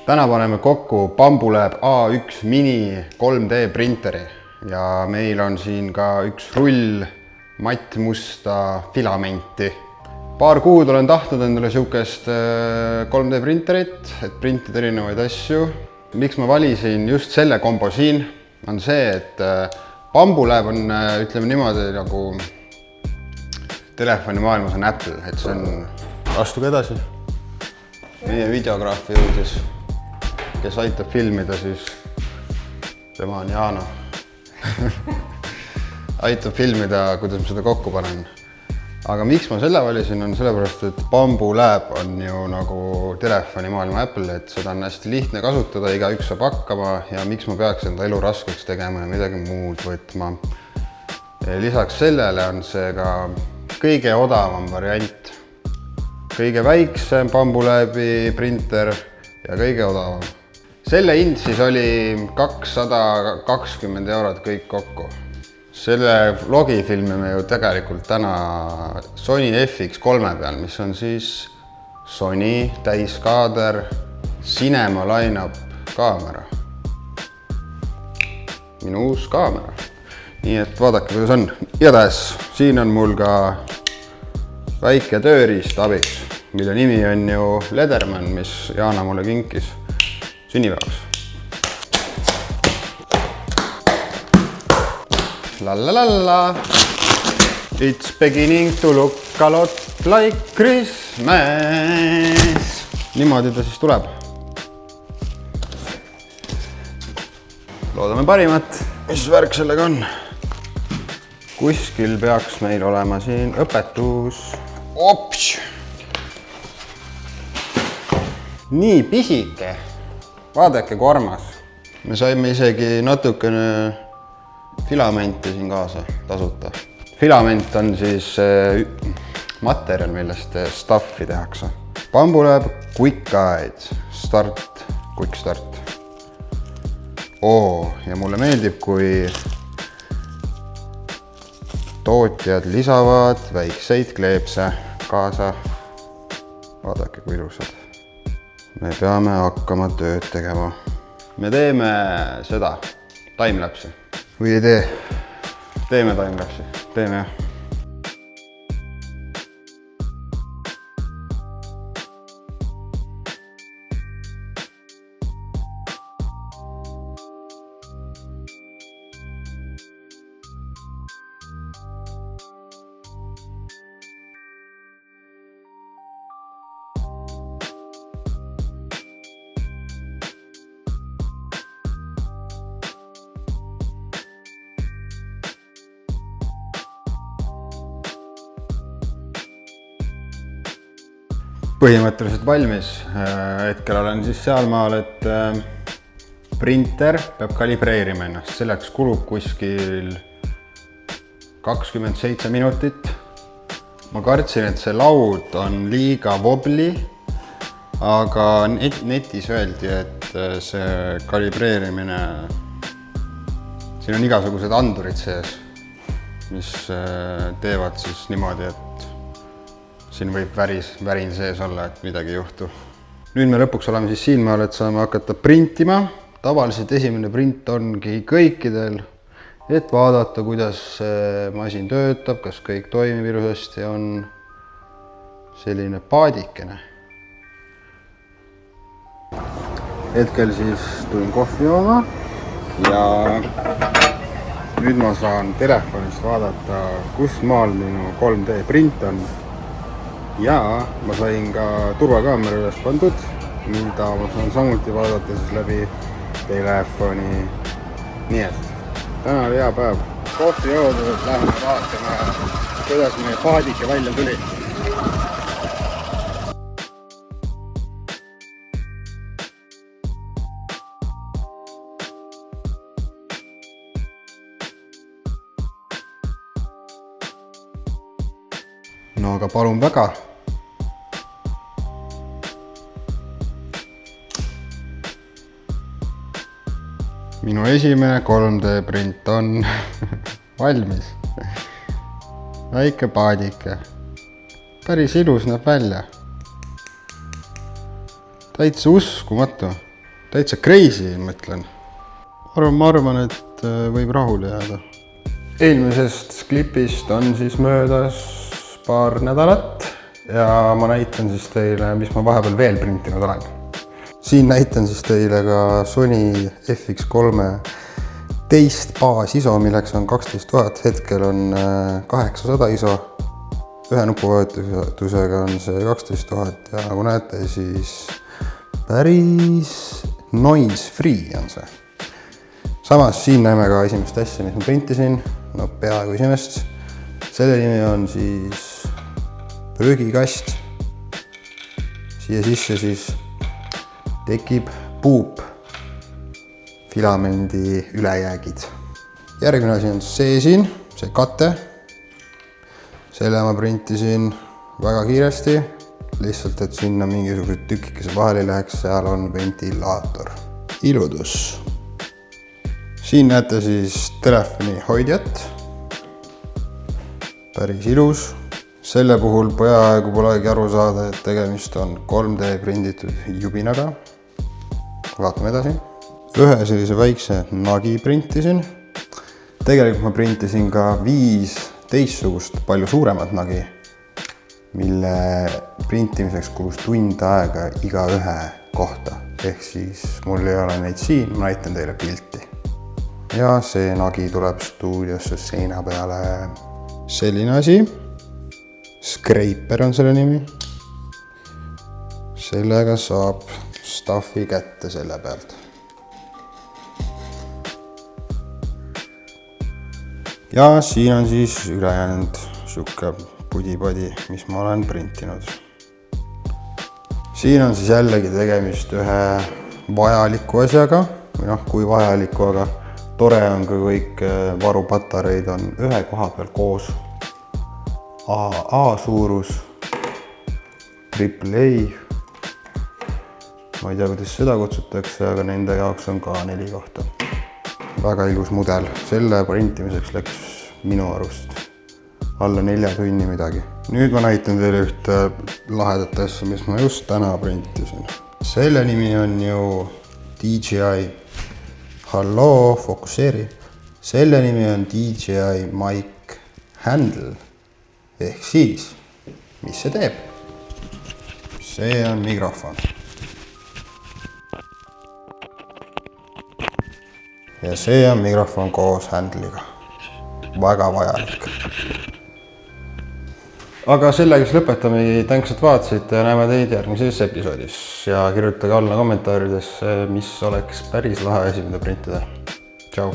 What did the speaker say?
Täna paneme kokku Bambulab A1 Mini 3D printeri ja meil on siin ka üks rull mattmusta filamenti. Paar kuud olen tahtnud endale siukest 3D printerit, et printida erinevaid asju. Miks ma valisin just selle kombo siin, on see, et Bambulab on, ütleme niimoodi, nagu telefonimaailmas on Apple, et see on... Astuge edasi. Meie videograafi jõudis. Kes aitab filmida, siis tema on Jaana. Aitab filmida, kuidas ma seda kokku panen. Aga miks ma selle valisin, on sellepärast, et Bambulab on ju nagu telefonimaailma Apple, et seda on hästi lihtne kasutada, igaüks saab hakkama ja miks ma peaks enda elu raskeks tegema ja midagi muud võtma. Lisaks sellele on see ka kõige odavam variant. Kõige väiksem Bambulabi printer ja kõige odavam. Selle hind siis oli 220 eurot kõik kokku. Selle vlogi filmime ju tegelikult täna Sony FX3 peal, mis on siis Sony täiskaader Cinema line-up kaamera. Minu uus kaamera. Nii et vaadake, kuidas on. Igatahes, siin on mul ka väike tööriist abiks, mille nimi on ju Leatherman, mis Jaana mulle kinkis sünnipäevaks. Lalalala. It's beginning to look a lot like Christmas. Niimoodi ta siis tuleb. Loodame parimat. Mis värk sellega on? Kuskil peaks meil olema siin õpetus. Ops! Nii pisike. Vaadake, kui armas. Me saime isegi natukene filamenti siin kaasa tasuta. Filament on siis materjal, millest stuffi tehakse. Bambulab Quick Guide. Start, Quick Start. Ja mulle meeldib, kui tootjad lisavad väikseid kleepse kaasa. Vaadake, kui ilusad. Me peame hakkama tööd tegema. Me teeme seda, timelapsi. Või ei tee? Teeme timelapsi. Teeme jah. Põhimõtteliselt valmis. Hetkel olen siis sealmaal, et printer peab kalibreerima ennast. Selleks kulub kuskil 27 minutit. Ma kartsin, et see laud on liiga wobbly, aga netis öeldi, et see kalibreerimine, siin on igasugused andurid sees, mis teevad siis niimoodi, et siin võib värin sees olla, et midagi ei juhtu. Nüüd me lõpuks oleme siis siin maal, et saame hakata printima. Tavaliselt esimene print ongi kõikidel, et vaadata, kuidas masin töötab, kas kõik toimib ilusasti, on selline paadikene. Hetkel siis tulin kohvi jooma ja nüüd ma saan telefonist vaadata, kus maal minu 3D print on. Ja ma sain ka turvakaamera üles pandud, mida ma saan samuti vaadata siis läbi telefoni. Nii et täna oli hea päev. Kohvi joodud, et läheme vaatama, kuidas meie paadike välja tuli. No aga palun väga. Minu esimene 3D print on valmis. Väike paadike. Päris ilus näeb välja. Täitsa uskumatu. täitsa crazy, ma ütlen. Ma arvan, et võib rahule jääda. Eelmisest klipist on siis möödas paar nädalat ja ma näitan siis teile, mis ma vahepeal veel printinud olen. Siin näitan siis teile ka Sony FX3 teist baas ISO, milleks on 12 000, hetkel on 800 ISO. Ühe nupuvõetusega on see 12 000 ja nagu näete, siis päris noise free on see. Samas siin näeme ka esimest asja, mis ma printisin, no peaaegu esimest. Selle nimi on siis prügikast. Siia sisse siis tekib puup filamendi ülejäägid. Järgmine asi on see siin, see kate. Selle ma printisin väga kiiresti, lihtsalt, et sinna mingisugused tükikese vahel ei läheks, seal on ventilaator. Iludus. Siin näete siis telefoni hoidjat. Päris ilus. Selle puhul peaaegu polegi aru saada, et tegemist on 3D prinditud jubinaga. Vaatame edasi. Ühe sellise väikse nagi printisin. Tegelikult ma printisin ka 5 teistsugust palju suuremat nagi, mille printimiseks kulus tund aega iga ühe kohta. Ehk siis mul ei ole neid siin, ma näitan teile pilti. Ja see nagi tuleb stuudiosse seina peale. Selline asi. Scraper on selle nimi. Sellega saab stuffi kätte selle pealt. Ja siin on siis ülejäänud siuke pudi-padi, mis ma olen printinud. Siin on siis jällegi tegemist ühe vajaliku asjaga, või noh, kui vajaliku, aga tore on, kui kõik varupatareid on ühe koha peal koos. A suurus, AAA. Ma ei tea, kuidas seda kutsutakse, aga nende jaoks on ka 4 kohta. Väga ilus mudel. Selle printimiseks läks minu arust alla 4 tunni midagi. Nüüd ma näitan teile ühte lahedat asja, mis ma just täna printisin. Selle nimi on ju DJI. Halloo, fokusseeri. Selle nimi on DJI Mic Handle. Ehk siis, mis see teeb? See on mikrofon. Ja see on mikrofon koos handliga. Väga vajalik. Aga sellega lõpetamegi. Tänks, et vaatasite ja näeme teid järgmises episoodis. Ja kirjutage alla kommentaaridesse, mis oleks päris lahe asi, mida printida. Tšau!